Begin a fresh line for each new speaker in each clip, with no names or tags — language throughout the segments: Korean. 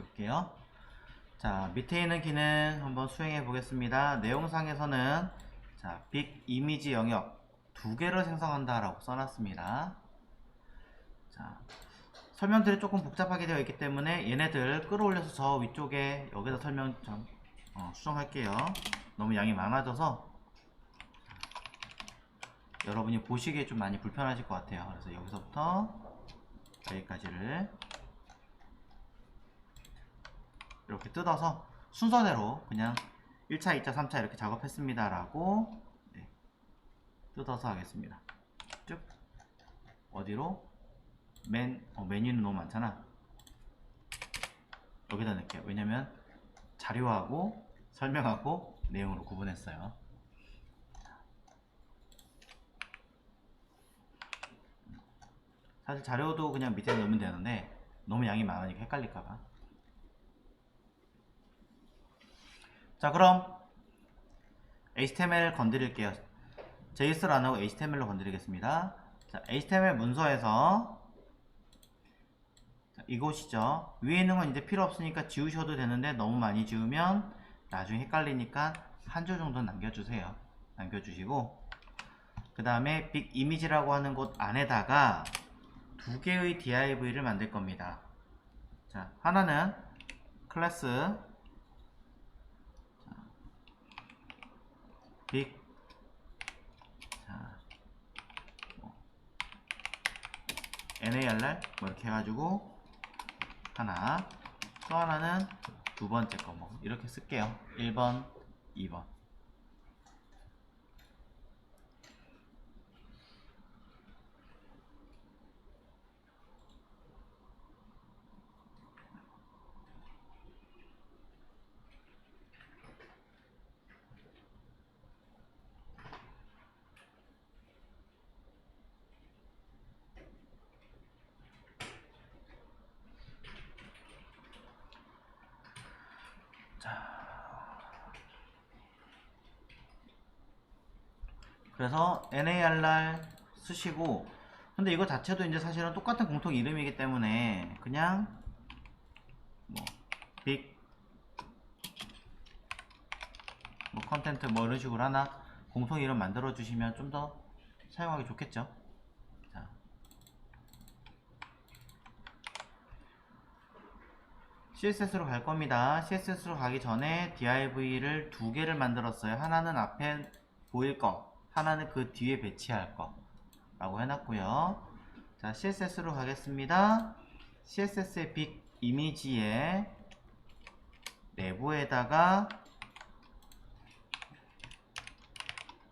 해볼게요. 자, 밑에 있는 기능 한번 수행해 보겠습니다. 내용상에서는 자, 빅 이미지 영역 두 개를 생성한다 라고 써놨습니다. 자, 설명들이 조금 복잡하게 되어 있기 때문에 얘네들 끌어올려서 저 위쪽에 여기다 설명 좀 수정할게요. 너무 양이 많아져서 여러분이 보시기에 좀 많이 불편하실 것 같아요. 그래서 여기서부터 여기까지를 이렇게 뜯어서 순서대로 그냥 1차, 2차, 3차 이렇게 작업했습니다 라고 뜯어서 하겠습니다. 쭉 어디로? 메뉴는 너무 많잖아. 여기다 넣을게요. 왜냐면 자료하고 설명하고 내용으로 구분했어요. 사실 자료도 그냥 밑에 넣으면 되는데 너무 양이 많으니까 헷갈릴까봐. 자, 그럼 HTML 건드릴게요. JS를 안 하고 HTML로 건드리겠습니다. 자, HTML 문서에서 자, 이곳이죠. 위에 있는 건 이제 필요 없으니까 지우셔도 되는데 너무 많이 지우면 나중에 헷갈리니까 한 줄 정도 남겨주세요. 남겨주시고 그 다음에 빅 이미지라고 하는 곳 안에다가 두 개의 div를 만들 겁니다. 자, 하나는 클래스 빅 NARR 뭐 이렇게 해가지고 하나, 또 하나는 두 번째 거 뭐 이렇게 쓸게요. 1번, 2번. 그래서 NARR 쓰시고, 근데 이거 자체도 이제 사실은 똑같은 공통 이름이기 때문에 그냥 빅 컨텐트 뭐 이런 식으로 하나 공통 이름 만들어 주시면 좀 더 사용하기 좋겠죠. 자. CSS로 갈 겁니다. CSS로 가기 전에 div를 두 개를 만들었어요. 하나는 앞에 보일 거, 하나는 그 뒤에 배치할 거 라고 해놨고요. 자, CSS로 가겠습니다. CSS의 빅 이미지의 내부에다가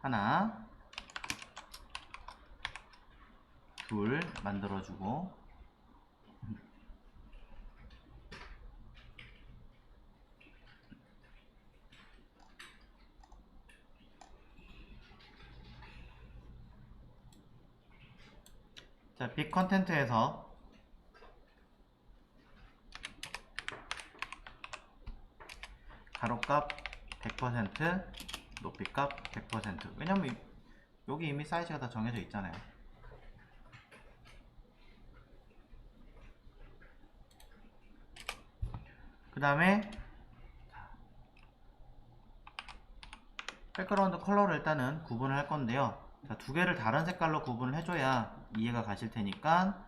하나, 둘 만들어주고 자, 빅 컨텐트에서 가로값 100%, 높이값 100%. 왜냐면 여기 이미 사이즈가 다 정해져 있잖아요. 그 다음에 백그라운드 컬러를 일단은 구분을 할 건데요. 자, 두 개를 다른 색깔로 구분을 해줘야 이해가 가실 테니까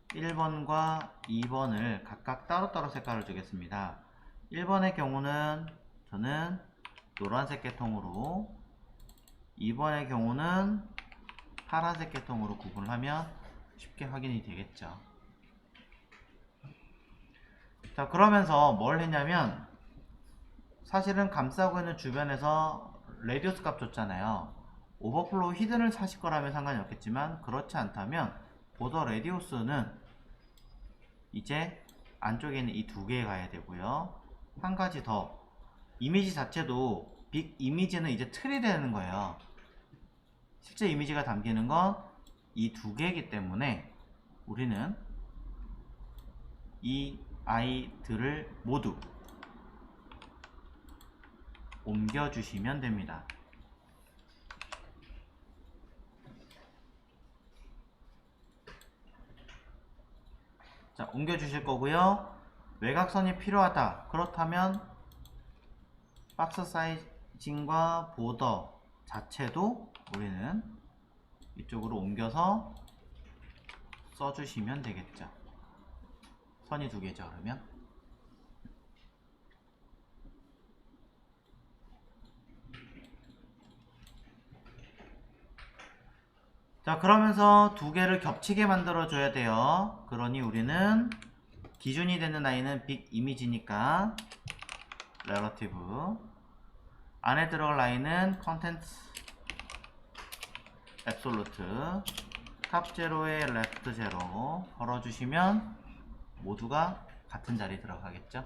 1번과 2번을 각각 따로따로 색깔을 주겠습니다. 1번의 경우는 저는 노란색 계통으로, 2번의 경우는 파란색 계통으로 구분을 하면 쉽게 확인이 되겠죠. 자, 그러면서 뭘 했냐면 사실은 감싸고 있는 주변에서 레디우스 값 줬잖아요. 오버플로우 히든을 사실 거라면 상관이 없겠지만 그렇지 않다면 보더 레디우스는 이제 안쪽에 있는 이 두 개에 가야 되고요. 한 가지 더, 이미지 자체도 빅 이미지는 이제 틀이 되는 거예요. 실제 이미지가 담기는 건 이 두 개이기 때문에 우리는 이 아이들을 모두 옮겨주시면 됩니다. 자, 옮겨주실 거고요. 외곽선이 필요하다. 그렇다면 박스 사이징과 보더 자체도 우리는 이쪽으로 옮겨서 써주시면 되겠죠. 선이 두 개죠. 그러면 자, 그러면서 두 개를 겹치게 만들어 줘야 돼요. 그러니 우리는 기준이 되는 아이는 빅 이미지니까 relative, 안에 들어갈 라인은 컨텐츠 absolute, 탑 제로에 레프트 제로 걸어주시면 모두가 같은 자리에 들어가겠죠.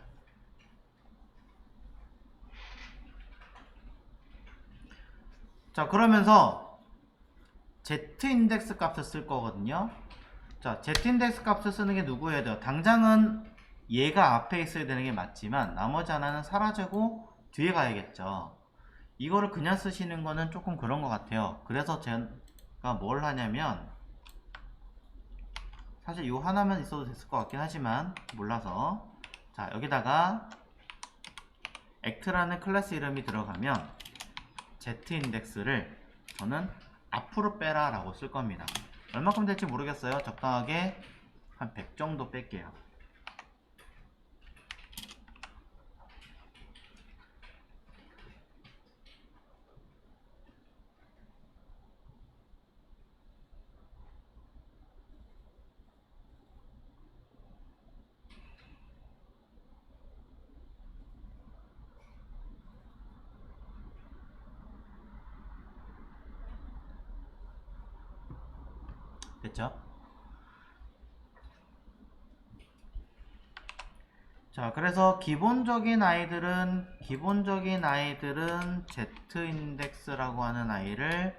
자, 그러면서 Z 인덱스 값을 쓸 거거든요. 자, Z 인덱스 값을 쓰는 게 누구예요? 돼요? 당장은 얘가 앞에 있어야 되는 게 맞지만 나머지 하나는 사라지고 뒤에 가야겠죠. 이거를 그냥 쓰시는 거는 조금 그런 것 같아요. 그래서 제가 뭘 하냐면, 사실 이 하나만 있어도 됐을 것 같긴 하지만 몰라서, 자, 여기다가 act라는 클래스 이름이 들어가면 Z 인덱스를 저는 앞으로 빼라 라고 쓸 겁니다. 얼마큼 될지 모르겠어요. 적당하게 한 100 정도 뺄게요. 됐죠? 자, 그래서 기본적인 아이들은 Z 인덱스라고 하는 아이를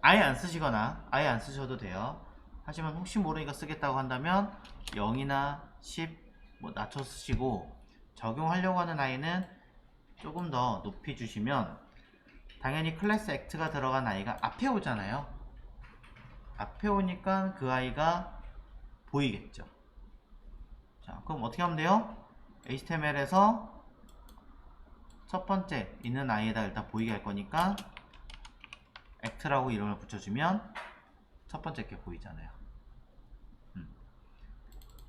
아예 안 쓰시거나 아예 안 쓰셔도 돼요. 하지만 혹시 모르니까 쓰겠다고 한다면 0이나 10 뭐 낮춰 쓰시고, 적용하려고 하는 아이는 조금 더 높이 주시면 당연히 클래스 액트가 들어간 아이가 앞에 오잖아요. 앞에 오니까 그 아이가 보이겠죠. 자, 그럼 어떻게 하면 돼요? HTML에서 첫 번째 있는 아이에다 일단 보이게 할 거니까 act라고 이름을 붙여주면 첫 번째 게 보이잖아요.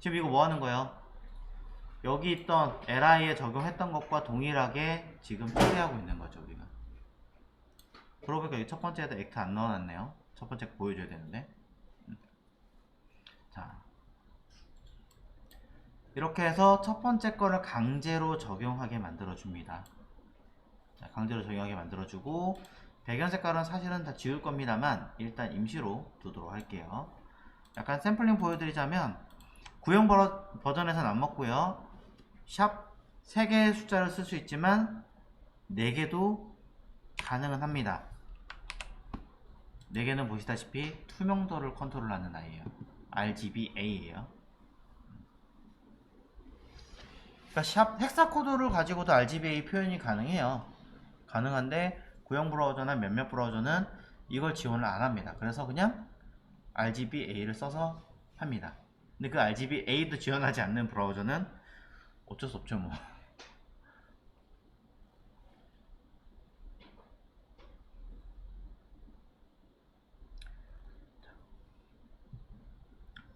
지금 이거 뭐 하는 거예요? 여기 있던 li에 적용했던 것과 동일하게 지금 처리하고 있는 거죠, 우리가. 그러고 보니까 여기 첫 번째에다 act 안 넣어놨네요. 첫 번째 거 보여줘야 되는데. 자, 이렇게 해서 첫 번째 거를 강제로 적용하게 만들어줍니다. 자, 강제로 적용하게 만들어주고, 배경 색깔은 사실은 다 지울 겁니다만 일단 임시로 두도록 할게요. 약간 샘플링 보여드리자면, 구형 버전에서는 안 먹고요. 샵 3개의 숫자를 쓸 수 있지만 4개도 가능은 합니다. 4개는 보시다시피 투명도를 컨트롤하는 아이예요. RGBA예요. 그러니까 샵 헥사 코드를 가지고도 RGBA 표현이 가능해요. 가능한데 구형 브라우저나 몇몇 브라우저는 이걸 지원을 안 합니다. 그래서 그냥 RGBA를 써서 합니다. 근데 그 RGBA도 지원하지 않는 브라우저는 어쩔 수 없죠, 뭐.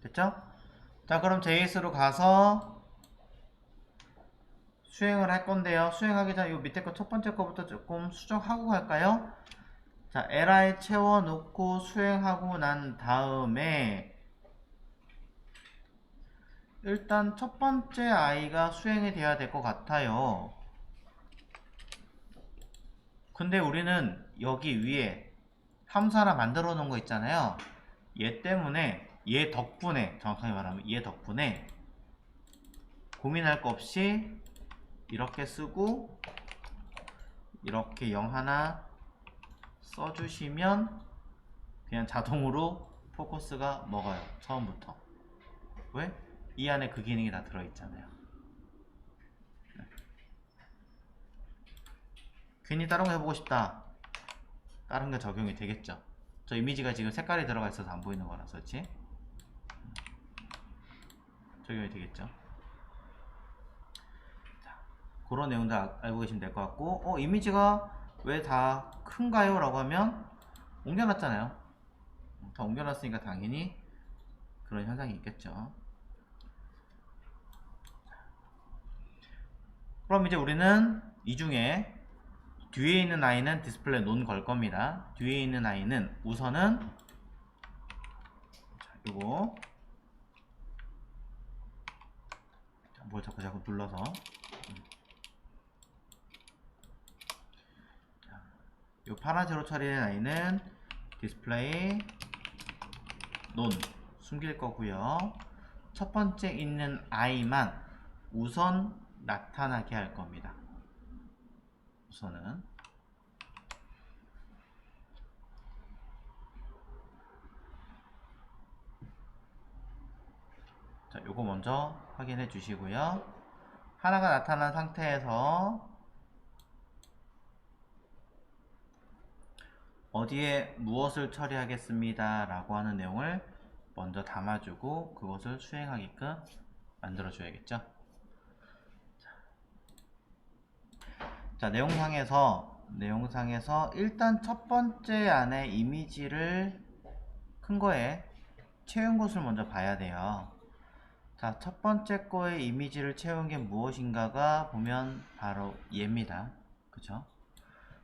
됐죠? 자, 그럼 JS로 가서 수행을 할 건데요. 수행하기 전에 이 밑에 거 첫 번째 거부터 조금 수정하고 갈까요? 자, li 채워놓고 수행하고 난 다음에 일단 첫 번째 아이가 수행이 돼야 될 것 같아요. 근데 우리는 여기 위에 함수 하나 만들어 놓은 거 있잖아요. 얘 때문에, 얘 덕분에, 정확하게 말하면 얘 덕분에 고민할 거 없이 이렇게 쓰고 이렇게 0 하나 써주시면 그냥 자동으로 포커스가 먹어요. 처음부터. 왜? 이 안에 그 기능이 다 들어있잖아요. 괜히 다른 거 해보고 싶다. 다른 거 적용이 되겠죠. 저 이미지가 지금 색깔이 들어가 있어서 안 보이는 거라서, 그렇지? 적용이 되겠죠. 그런 내용도 알고 계시면 될 것 같고, 이미지가 왜 다 큰가요? 라고 하면 옮겨놨잖아요. 다 옮겨놨으니까 당연히 그런 현상이 있겠죠. 그럼 이제 우리는 이 중에 뒤에 있는 아이는 디스플레이 논 걸 겁니다. 뒤에 있는 아이는 우선은 요거 뭘 자꾸 눌러서 요 파란 세로 처리된 아이는 디스플레이 논 숨길 거고요. 첫 번째 있는 아이만 우선 나타나게 할 겁니다. 우선은 자, 요거 먼저 확인해 주시고요. 하나가 나타난 상태에서 어디에 무엇을 처리하겠습니다 라고 하는 내용을 먼저 담아주고 그것을 수행하게끔 만들어 줘야겠죠. 자, 내용상에서 일단 첫 번째 안에 이미지를 큰 거에 채운 곳을 먼저 봐야 돼요. 자, 첫 번째 거에 이미지를 채운 게 무엇인가가 보면 바로 얘입니다. 그쵸?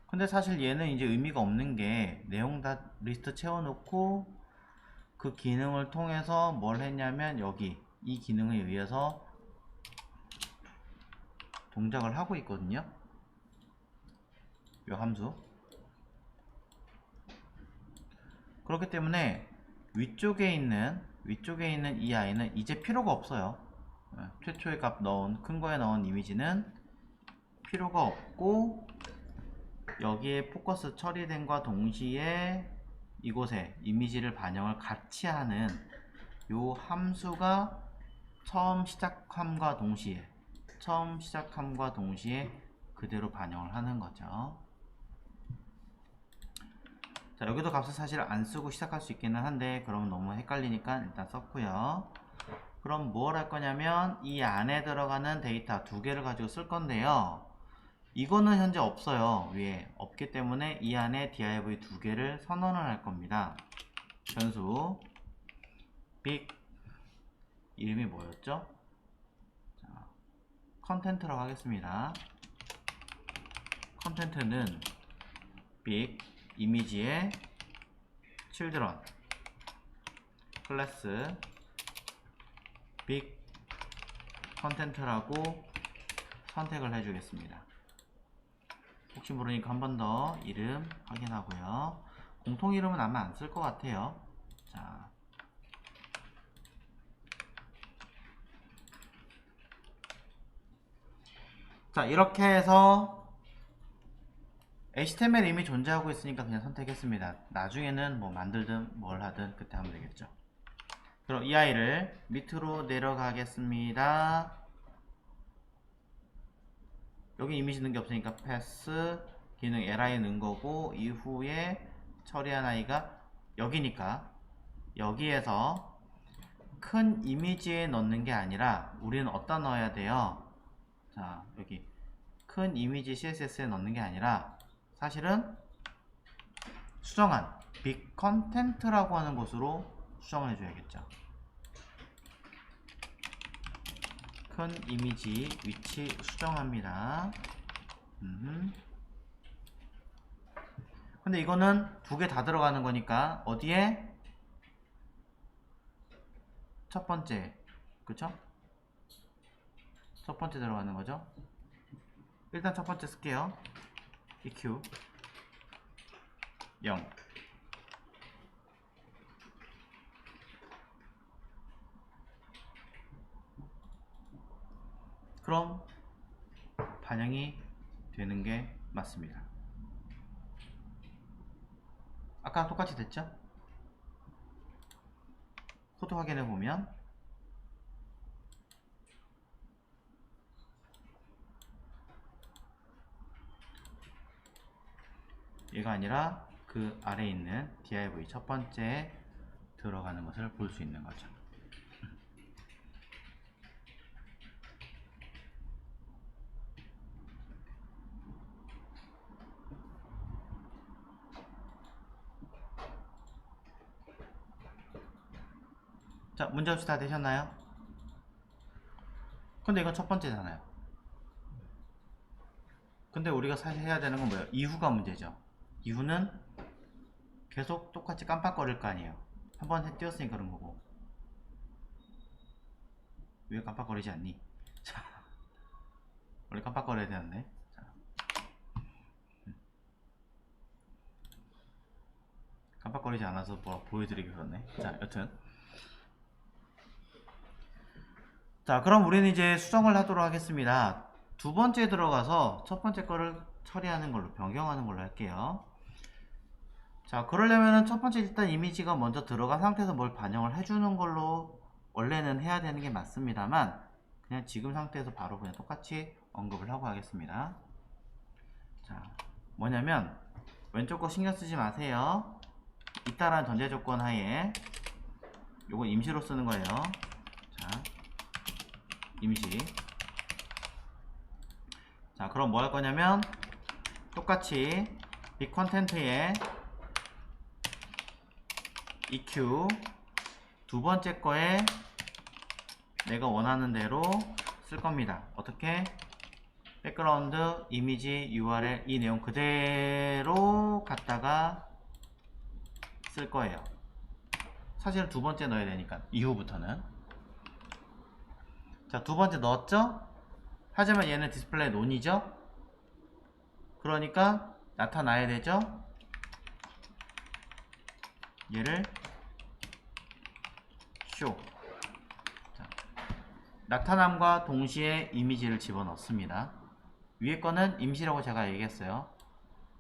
근데 사실 얘는 이제 의미가 없는 게 내용 다 리스트 채워놓고 그 기능을 통해서 뭘 했냐면 여기 이 기능에 의해서 동작을 하고 있거든요. 이 함수. 그렇기 때문에 위쪽에 있는 이 아이는 이제 필요가 없어요. 최초의 값 넣은 큰 거에 넣은 이미지는 필요가 없고 여기에 포커스 처리된과 동시에 이곳에 이미지를 반영을 같이 하는 요 함수가 처음 시작함과 동시에 그대로 반영을 하는 거죠. 자, 여기도 값을 사실 안 쓰고 시작할 수 있기는 한데 그러면 너무 헷갈리니까 일단 썼고요. 그럼 뭘 할 거냐면 이 안에 들어가는 데이터 두 개를 가지고 쓸 건데요. 이거는 현재 없어요. 위에 없기 때문에 이 안에 div 두 개를 선언을 할 겁니다. 변수 big 이름이 뭐였죠? 자, 컨텐트라고 하겠습니다. 컨텐트는 big 이미지의 children 클래스 big 컨텐트라고 선택을 해주겠습니다. 혹시 모르니까 한 번 더 이름 확인하고요. 공통 이름은 아마 안 쓸 것 같아요. 자, 이렇게 해서 HTML 이미 존재하고 있으니까 그냥 선택했습니다. 나중에는 뭐 만들든 뭘 하든 그때 하면 되겠죠. 그럼 이 아이를 밑으로 내려가겠습니다. 여기 이미지 넣은 게 없으니까 패스 기능 li 넣은 거고 이후에 처리한 아이가 여기니까 여기에서 큰 이미지에 넣는 게 아니라 우리는 어디다 넣어야 돼요? 자, 여기 큰 이미지 CSS에 넣는 게 아니라 사실은 수정한 빅 컨텐트라고 하는 곳으로 수정을 해줘야겠죠. 큰 이미지 위치 수정합니다. 근데 이거는 두 개 다 들어가는 거니까 어디에? 첫 번째, 그쵸? 첫 번째 들어가는 거죠. 일단 첫 번째 쓸게요. EQ 0. 그럼 반영이 되는 게 맞습니다. 아까 똑같이 됐죠? 코드 확인해 보면 얘가 아니라 그 아래에 있는 div 첫 번째 들어가는 것을 볼 수 있는 거죠. 자, 문제없이 다 되셨나요? 근데 이건 첫 번째잖아요. 근데 우리가 사실 해야 되는 건 뭐예요? 이후가 문제죠. 이후는 계속 똑같이 깜빡거릴 거 아니에요. 한번 띄웠으니까 그런 거고. 왜 깜빡거리지 않니? 자, 원래 깜빡거려야 되는데. 자. 깜빡거리지 않아서 뭐 보여드리기 그렇네. 자, 여튼. 자, 그럼 우리는 이제 수정을 하도록 하겠습니다. 두 번째 들어가서 첫 번째 거를 처리하는 걸로, 변경하는 걸로 할게요. 자, 그러려면은 첫 번째 일단 이미지가 먼저 들어간 상태에서 뭘 반영을 해주는 걸로 원래는 해야 되는 게 맞습니다만, 그냥 지금 상태에서 바로 그냥 똑같이 언급을 하고 하겠습니다. 자, 뭐냐면 왼쪽 거 신경 쓰지 마세요. 있다라는 전제 조건 하에 요건 임시로 쓰는 거예요. 자, 임시. 자, 그럼 뭐 할 거냐면 똑같이 빅 컨텐트에 EQ 두 번째 거에 내가 원하는 대로 쓸 겁니다. 어떻게? 백그라운드, 이미지, URL 이 내용 그대로 갖다가 쓸 거예요. 사실은 두 번째 넣어야 되니까 이후부터는. 자, 두 번째 넣었죠? 하지만 얘는 디스플레이 논이죠? 그러니까 나타나야 되죠? 얘를 show. 자, 나타남과 동시에 이미지를 집어넣습니다. 위에 거는 임시라고 제가 얘기했어요.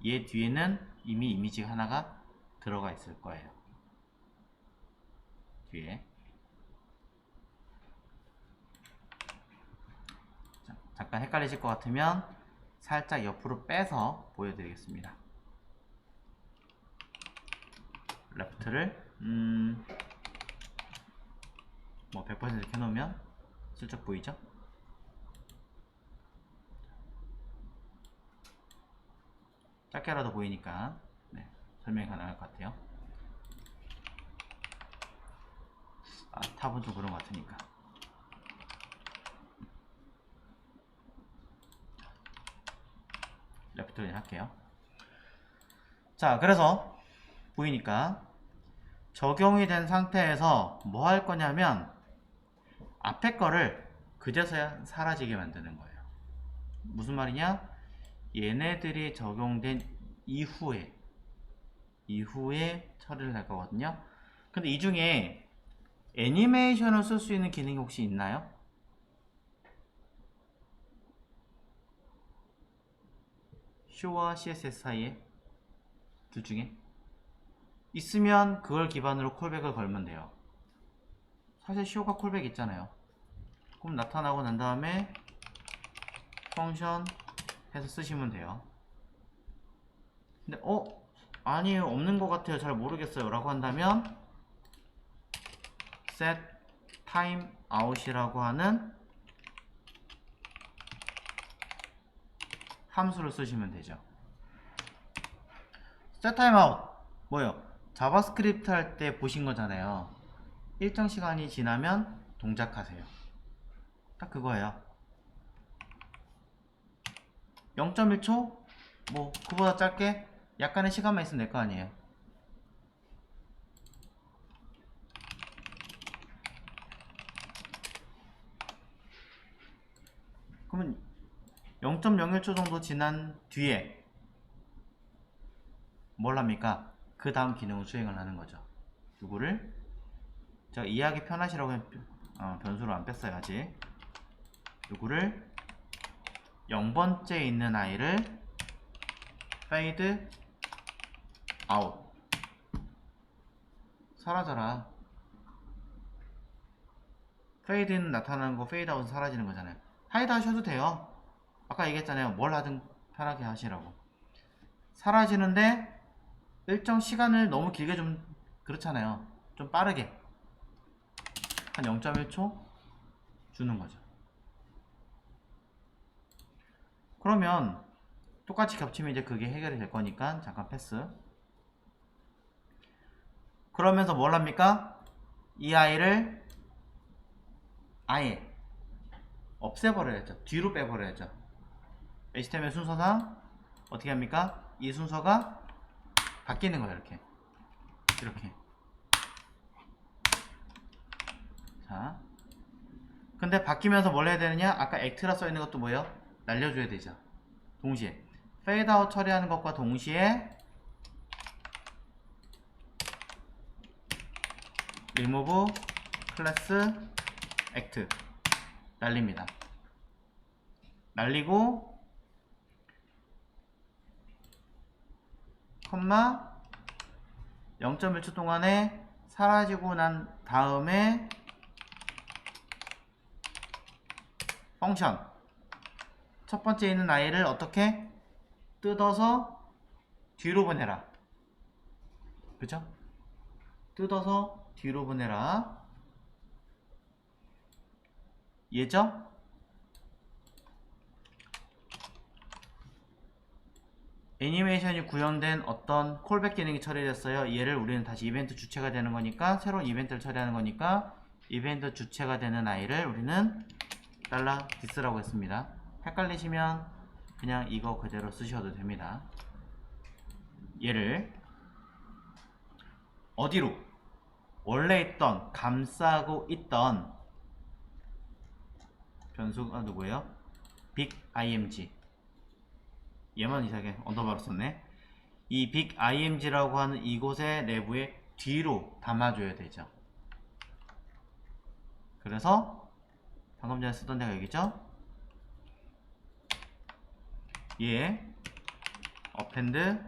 얘 뒤에는 이미 이미지가 하나가 들어가 있을 거예요. 뒤에. 자, 잠깐 헷갈리실 것 같으면 살짝 옆으로 빼서 보여드리겠습니다. 레프트를 뭐 100% 켜놓으면 슬쩍 보이죠? 작게라도 보이니까 네, 설명이 가능할 것 같아요. 아, 탑은 좀 그런 것 같으니까. 레프트를 할게요. 자, 그래서 보이니까 적용이 된 상태에서 뭐 할 거냐면 앞에 거를 그제서야 사라지게 만드는 거예요. 무슨 말이냐? 얘네들이 적용된 이후에 처리를 할 거거든요. 근데 이 중에 애니메이션을 쓸 수 있는 기능이 혹시 있나요? 쇼와 CSS 사이에 둘 중에 있으면 그걸 기반으로 콜백을 걸면 돼요. 사실 쇼가 콜백 있잖아요. 그럼 나타나고 난 다음에 펑션 해서 쓰시면 돼요. 근데 아니에요, 없는 것 같아요, 잘 모르겠어요 라고 한다면 set time out이라고 하는 함수를 쓰시면 되죠. set time out 뭐예요? 자바스크립트 할 때 보신 거잖아요. 일정 시간이 지나면 동작하세요. 딱 그거예요. 0.1초? 뭐 그보다 짧게 약간의 시간만 있으면 될 거 아니에요. 그러면 0.01초 정도 지난 뒤에 뭘 합니까? 그 다음 기능을 수행을 하는 거죠. 누구를? 제가 이해하기 편하시라고 변수를 안 뺐어요 아직. 누구를? 0번째에 있는 아이를 fade out 사라져라. fade는 나타나는 거, fade out은 사라지는 거잖아요. hide 하셔도 돼요. 아까 얘기했잖아요. 뭘 하든 편하게 하시라고. 사라지는데 일정 시간을 너무 길게 좀 그렇잖아요. 좀 빠르게 한 0.1초 주는 거죠. 그러면 똑같이 겹치면 이제 그게 해결이 될 거니까 잠깐 패스. 그러면서 뭘 합니까? 이 아이를 아예 없애버려야죠. 뒤로 빼버려야죠. HTML 순서상 어떻게 합니까? 이 순서가 바뀌는 거예요. 이렇게. 자, 근데 바뀌면서 뭘 해야 되느냐? 아까 act라 써있는 것도 뭐예요? 날려줘야 되죠. 동시에 fade out 처리하는 것과 동시에 remove class act 날립니다. 날리고 컴마 0.1초 동안에 사라지고 난 다음에 펑션 첫 번째 있는 i를 어떻게 뜯어서 뒤로 보내라. 그죠? 뜯어서 뒤로 보내라. 얘죠? 애니메이션이 구현된 어떤 콜백 기능이 처리됐어요. 얘를 우리는 다시 이벤트 주체가 되는 거니까 새로운 이벤트를 처리하는 거니까 이벤트 주체가 되는 i를 우리는 $this라고 했습니다. 헷갈리시면 그냥 이거 그대로 쓰셔도 됩니다. 얘를 어디로? 원래 있던 감싸고 있던 변수가 누구예요? bigimg 얘만 이상하게 언더바로 썼네. 이 bigimg라고 하는 이곳의 내부에 뒤로 담아줘야 되죠. 그래서 방금 전에 쓰던 데가 여기죠. 얘 append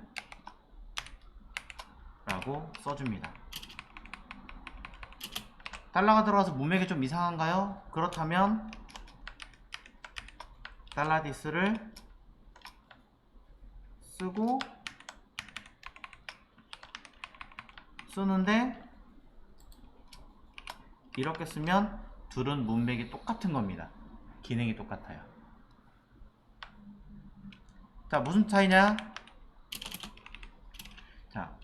라고 써줍니다. 달러가 들어가서 문맥이 좀 이상한가요? 그렇다면 $this를 쓰는데 이렇게 쓰면 둘은 문맥이 똑같은 겁니다. 기능이 똑같아요. 자, 무슨 차이냐? 자,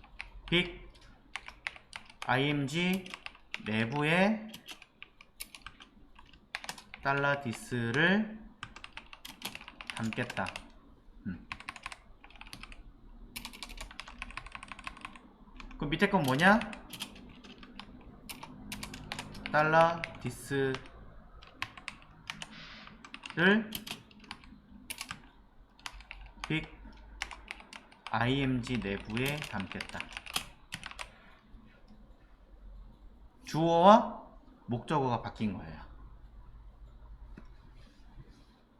bigimg 내부에 $this를 담겠다. 그럼 밑에 건 뭐냐? $this를 bigimg 내부에 담겠다. 주어와 목적어가 바뀐 거예요.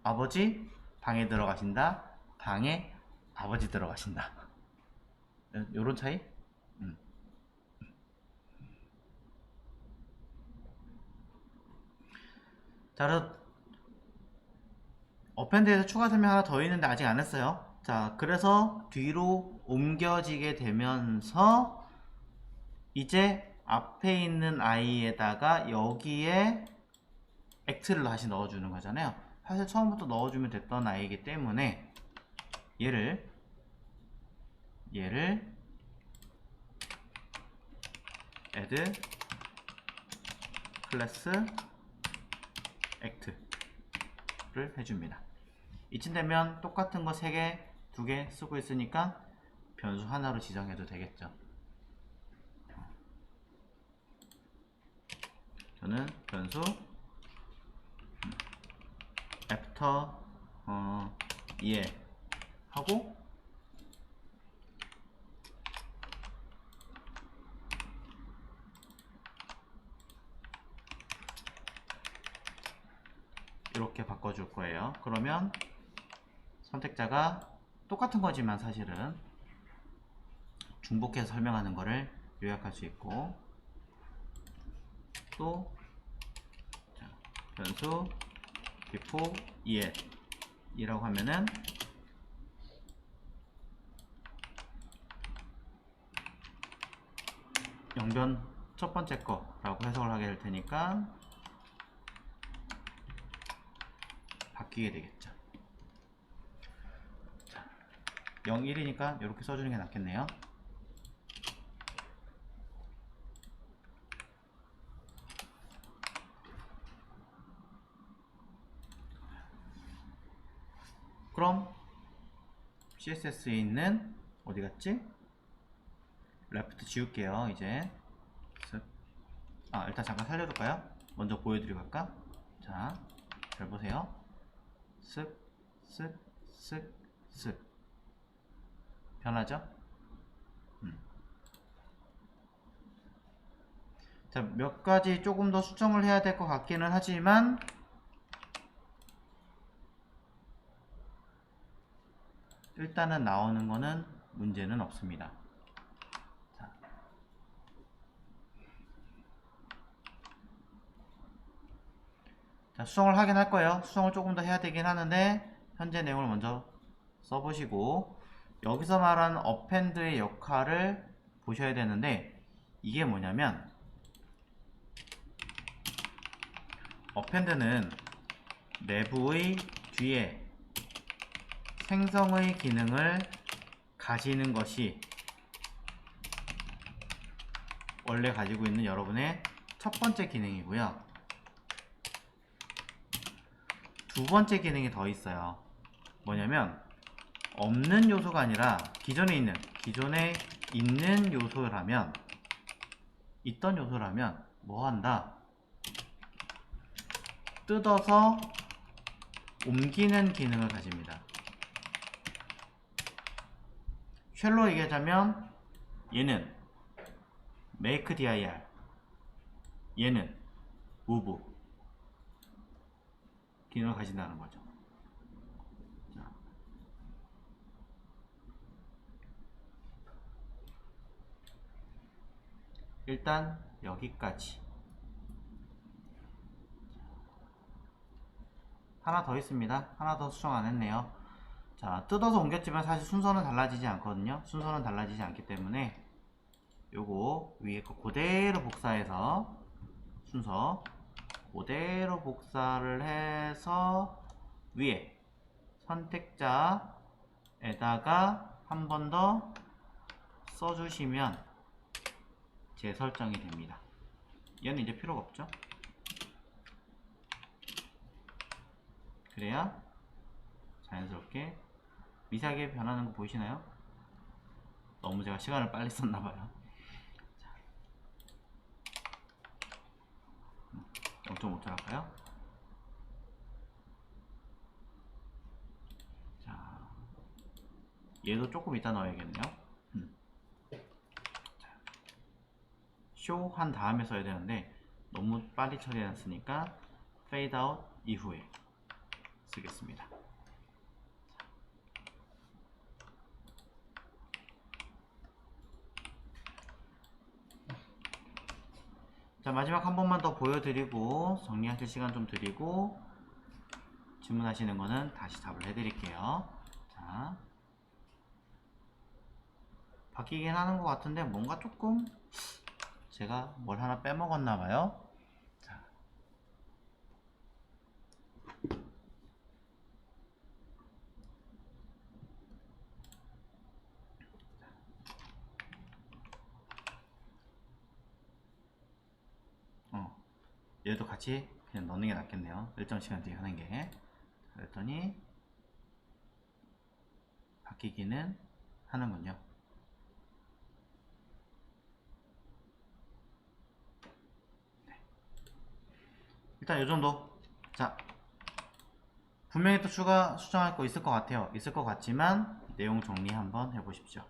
아버지 방에 들어가신다. 방에 아버지 들어가신다. 요런 차이? 자, 어펜드에서 추가 설명 하나 더 있는데 아직 안 했어요. 자, 그래서 뒤로 옮겨지게 되면서 이제 앞에 있는 i에다가 여기에 act를 다시 넣어주는 거잖아요. 사실 처음부터 넣어주면 됐던 i이기 때문에 얘를 add class act를 해줍니다. 이쯤 되면 똑같은 거 3개, 2개 쓰고 있으니까 변수 하나로 지정해도 되겠죠. 저는 변수 after 하고 이렇게 바꿔줄 거예요. 그러면 선택자가 똑같은 거지만 사실은 중복해서 설명하는 거를 요약할 수 있고, 또 변수 before 이라고 하면은 영변 첫 번째 거라고 해석을 하게 될 테니까 바뀌게 되겠죠. 자, 0, 1이니까 이렇게 써주는 게 낫겠네요. 그럼 CSS에 있는 어디 갔지? 레프트 지울게요. 이제 일단 잠깐 살려둘까요? 먼저 보여드리고 갈까? 자, 잘 보세요. 쓱, 쓱, 쓱, 쓱. 변하죠? 자, 몇 가지 조금 더 수정을 해야 될 것 같기는 하지만 일단은 나오는 거는 문제는 없습니다. 자, 수정을 하긴 할 거예요. 수정을 조금 더 해야 되긴 하는데 현재 내용을 먼저 써보시고 여기서 말하는 어펜드의 역할을 보셔야 되는데 이게 뭐냐면 어펜드는 내부의 뒤에 생성의 기능을 가지는 것이 원래 가지고 있는 여러분의 첫 번째 기능이고요. 두 번째 기능이 더 있어요. 뭐냐면 없는 요소가 아니라 기존에 있는 요소라면 있던 요소라면 뭐 한다? 뜯어서 옮기는 기능을 가집니다. 쉘로 얘기하자면 얘는 make dir, 얘는 move 기능을 가진다는 거죠. 자. 일단 여기까지. 하나 더 있습니다. 하나 더 수정 안 했네요. 자, 뜯어서 옮겼지만 사실 순서는 달라지지 않거든요. 순서는 달라지지 않기 때문에 요거 위에 거 그대로 복사해서 순서 그대로 복사를 해서 위에 선택자에다가 한 번 더 써주시면 재설정이 됩니다. 얘는 이제 필요가 없죠. 그래야 자연스럽게 미세하게 변하는 거 보이시나요? 너무 제가 시간을 빨리 썼나봐요. 0.5초 할까요? 자, 얘도 조금 이따 넣어야겠네요. 쇼 한 다음에 써야 되는데 너무 빨리 처리해놨으니까 fade out 이후에 쓰겠습니다. 자, 마지막 한 번만 더 보여드리고 정리하실 시간 좀 드리고 질문하시는 거는 다시 답을 해드릴게요. 자, 바뀌긴 하는 것 같은데 뭔가 조금 제가 뭘 하나 빼먹었나봐요. 자. 얘도 같이 그냥 넣는 게 낫겠네요. 일정 시간 뒤에 하는 게. 그랬더니 바뀌기는 하는군요. 네. 일단 이 정도. 자, 분명히 또 추가 수정할 거 있을 것 같아요. 있을 것 같지만 내용 정리 한번 해보십시오.